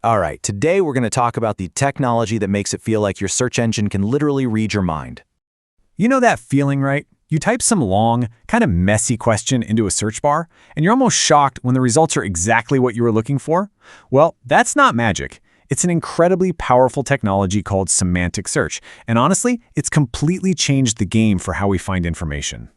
All right, today we're going to talk about the technology that makes it feel like your search engine can literally read your mind. You know that feeling, right? You type some long, kind of messy question into a search bar, and you're almost shocked when the results are exactly what you were looking for? Well, that's not magic. It's an incredibly powerful technology called semantic search, and honestly, it's completely changed the game for how we find information.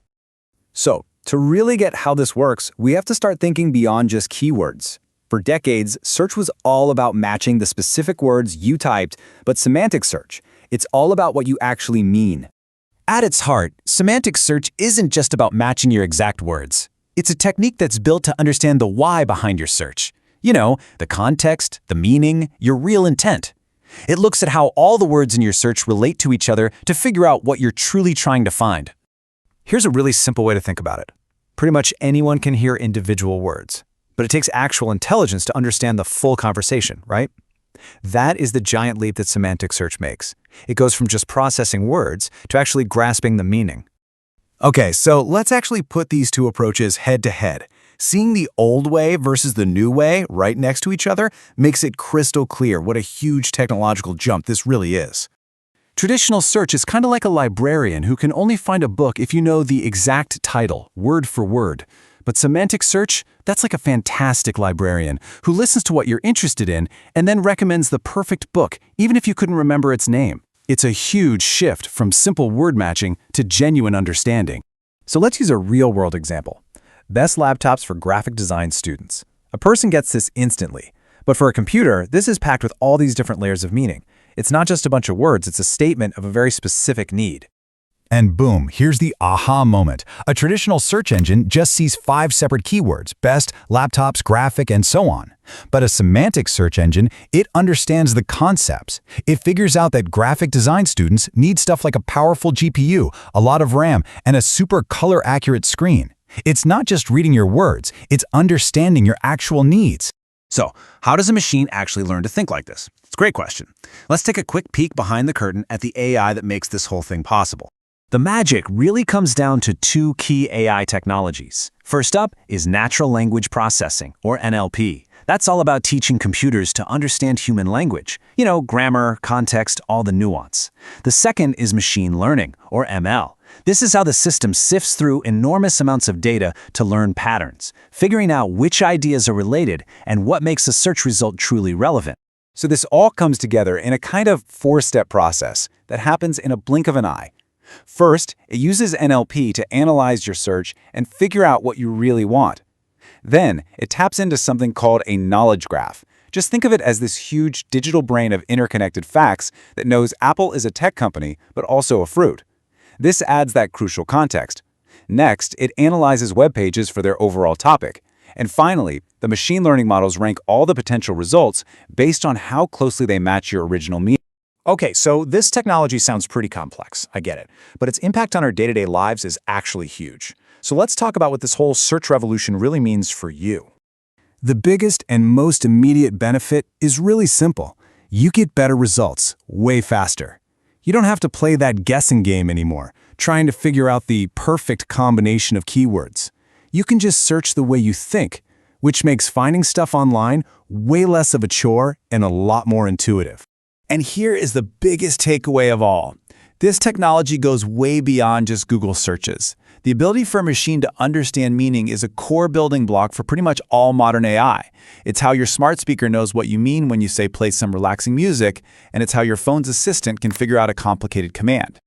So, to really get how this works, we have to start thinking beyond just keywords. For decades, search was all about matching the specific words you typed, but semantic search, it's all about what you actually mean. At its heart, semantic search isn't just about matching your exact words. It's a technique that's built to understand the why behind your search. You know, the context, the meaning, your real intent. It looks at how all the words in your search relate to each other to figure out what you're truly trying to find. Here's a really simple way to think about it. Pretty much anyone can hear individual words, but it takes actual intelligence to understand the full conversation, right? That is the giant leap that semantic search makes. It goes from just processing words to actually grasping the meaning. Okay, so let's actually put these two approaches head to head. Seeing the old way versus the new way right next to each other makes it crystal clear what a huge technological jump this really is. Traditional search is kind of like a librarian who can only find a book if you know the exact title, word for word. But semantic search, that's like a fantastic librarian who listens to what you're interested in and then recommends the perfect book, even if you couldn't remember its name. It's a huge shift from simple word matching to genuine understanding. So let's use a real-world example. Best laptops for graphic design students. A person gets this instantly. But for a computer, this is packed with all these different layers of meaning. It's not just a bunch of words, it's a statement of a very specific need. And boom, here's the aha moment. A traditional search engine just sees 5 separate keywords: best, laptops, graphic, and so on. But a semantic search engine, it understands the concepts. It figures out that graphic design students need stuff like a powerful GPU, a lot of RAM, and a super color-accurate screen. It's not just reading your words, it's understanding your actual needs. So, how does a machine actually learn to think like this? It's a great question. Let's take a quick peek behind the curtain at the AI that makes this whole thing possible. The magic really comes down to 2 key AI technologies. First up is natural language processing, or NLP. That's all about teaching computers to understand human language. You know, grammar, context, all the nuance. The second is machine learning, or ML. This is how the system sifts through enormous amounts of data to learn patterns, figuring out which ideas are related and what makes a search result truly relevant. So this all comes together in a kind of 4-step process that happens in a blink of an eye. First, it uses NLP to analyze your search and figure out what you really want. Then, it taps into something called a knowledge graph. Just think of it as this huge digital brain of interconnected facts that knows Apple is a tech company, but also a fruit. This adds that crucial context. Next, it analyzes web pages for their overall topic. And finally, the machine learning models rank all the potential results based on how closely they match your original meaning. Okay, so this technology sounds pretty complex, I get it, but its impact on our day-to-day lives is actually huge. So let's talk about what this whole search revolution really means for you. The biggest and most immediate benefit is really simple. You get better results way faster. You don't have to play that guessing game anymore, trying to figure out the perfect combination of keywords. You can just search the way you think, which makes finding stuff online way less of a chore and a lot more intuitive. And here is the biggest takeaway of all. This technology goes way beyond just Google searches. The ability for a machine to understand meaning is a core building block for pretty much all modern AI. It's how your smart speaker knows what you mean when you say play some relaxing music, and it's how your phone's assistant can figure out a complicated command.